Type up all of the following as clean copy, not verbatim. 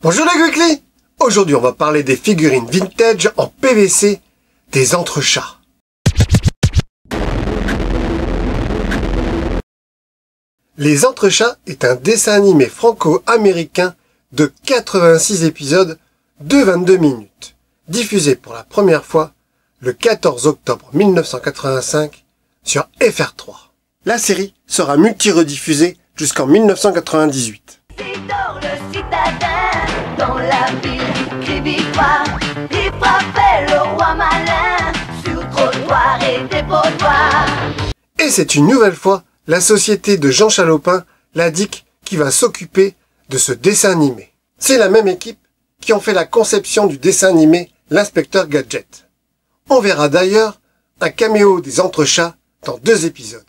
Bonjour les Weekly. Aujourd'hui on va parler des figurines vintage en PVC des Entrechats. Les Entrechats est un dessin animé franco-américain de 86 épisodes de 22 minutes, diffusé pour la première fois le 14 octobre 1985 sur FR3. La série sera multi-rediffusée jusqu'en 1998. Isidore le citadin, dans la ville qui victoire, il frappait le roi malin, sur trottoir et dépotoir. Et c'est une nouvelle fois la société de Jean Chalopin, la DIC, qui va s'occuper de ce dessin animé. C'est la même équipe qui ont fait la conception du dessin animé L'Inspecteur Gadget. On verra d'ailleurs un caméo des Entrechats dans 2 épisodes.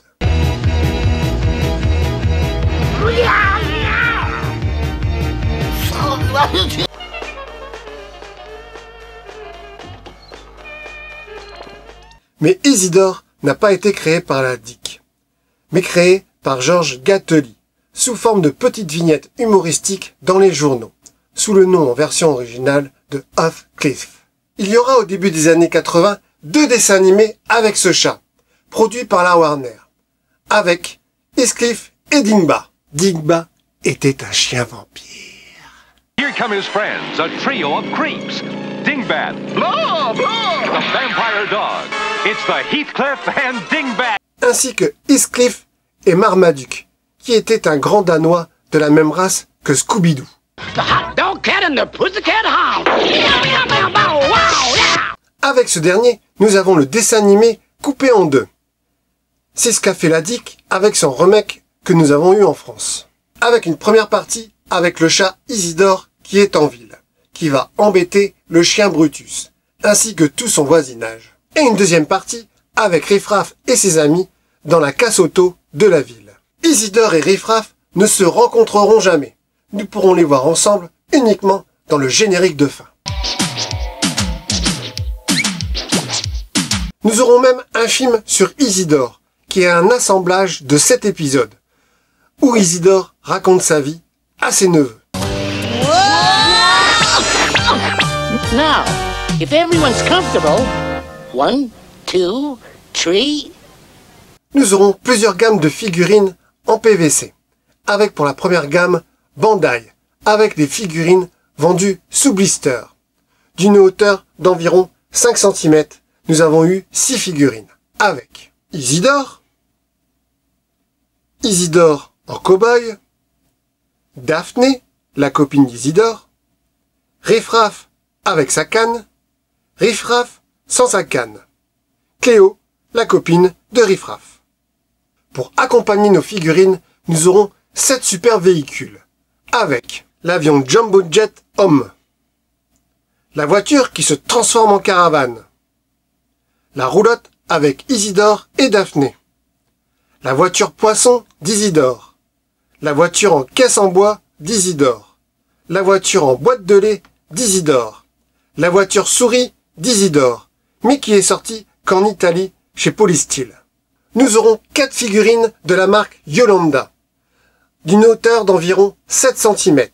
Mais Isidore n'a pas été créé par la DIC, mais créé par Georges Gately, sous forme de petites vignettes humoristiques dans les journaux, sous le nom en version originale de Heathcliff. Il y aura au début des années 80 2 dessins animés avec ce chat, produits par la Warner, avec Heathcliff et Dingba. Dingba était un chien vampire. Here come his friends, a trio of creeps. Dingbat, blah, blah, the vampire dog. It's the Heathcliff and Dingbat. Ainsi que Heathcliff et Marmaduke, qui était un grand Danois de la même race que Scooby-Doo. Avec ce dernier, nous avons le dessin animé coupé en 2. C'est ce qu'a fait la DIC avec son remake que nous avons eu en France. Avec une première partie avec le chat Isidore qui est en ville, qui va embêter le chien Brutus, ainsi que tout son voisinage. Et une deuxième partie avec Riffraff et ses amis dans la casse-auto de la ville. Isidore et Riffraff ne se rencontreront jamais. Nous pourrons les voir ensemble uniquement dans le générique de fin. Nous aurons même un film sur Isidore, qui est un assemblage de 7 épisodes, où Isidore raconte sa vie à ses neveux. Now, if everyone's comfortable, 1, 2, 3... Nous aurons plusieurs gammes de figurines en PVC, avec pour la première gamme Bandai, avec des figurines vendues sous blister. D'une hauteur d'environ 5 cm, nous avons eu 6 figurines, avec Isidore, Isidore en cow-boy, Daphné, la copine d'Isidore, Riffraff avec sa canne, Riffraff sans sa canne, Cléo, la copine de Riffraff. Pour accompagner nos figurines, nous aurons 7 super véhicules, avec l'avion Jumbo Jet Homme, la voiture qui se transforme en caravane, la roulotte avec Isidore et Daphné, la voiture poisson d'Isidore, la voiture en caisse en bois d'Isidore, la voiture en boîte de lait d'Isidore, la voiture souris d'Isidore, mais qui est sortie qu'en Italie chez Polystyle. Nous aurons 4 figurines de la marque Yolanda, d'une hauteur d'environ 7 cm,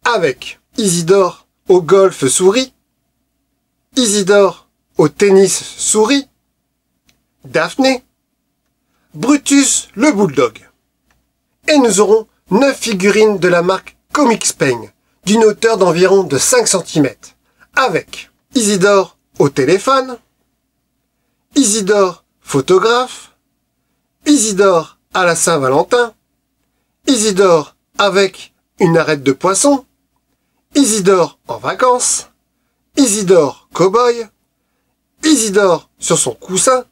avec Isidore au golf souris, Isidore au tennis souris, Daphné, Brutus le bulldog. Et nous aurons 9 figurines de la marque Comics Pain, d'une hauteur d'environ de 5 cm, avec Isidore au téléphone, Isidore photographe, Isidore à la Saint-Valentin, Isidore avec une arête de poisson, Isidore en vacances, Isidore cow-boy, Isidore sur son coussin,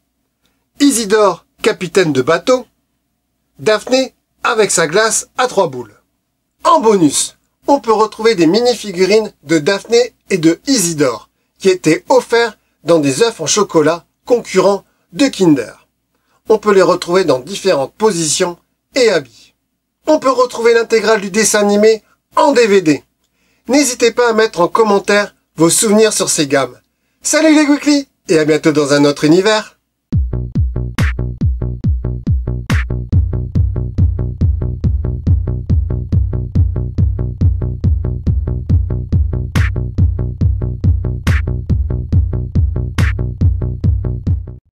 Isidore capitaine de bateau, Daphné avec sa glace à 3 boules. En bonus, on peut retrouver des mini-figurines de Daphné et de Isidore, qui étaient offerts dans des œufs en chocolat concurrents de Kinder. On peut les retrouver dans différentes positions et habits. On peut retrouver l'intégrale du dessin animé en DVD. N'hésitez pas à mettre en commentaire vos souvenirs sur ces gammes. Salut les Weekly et à bientôt dans un autre univers.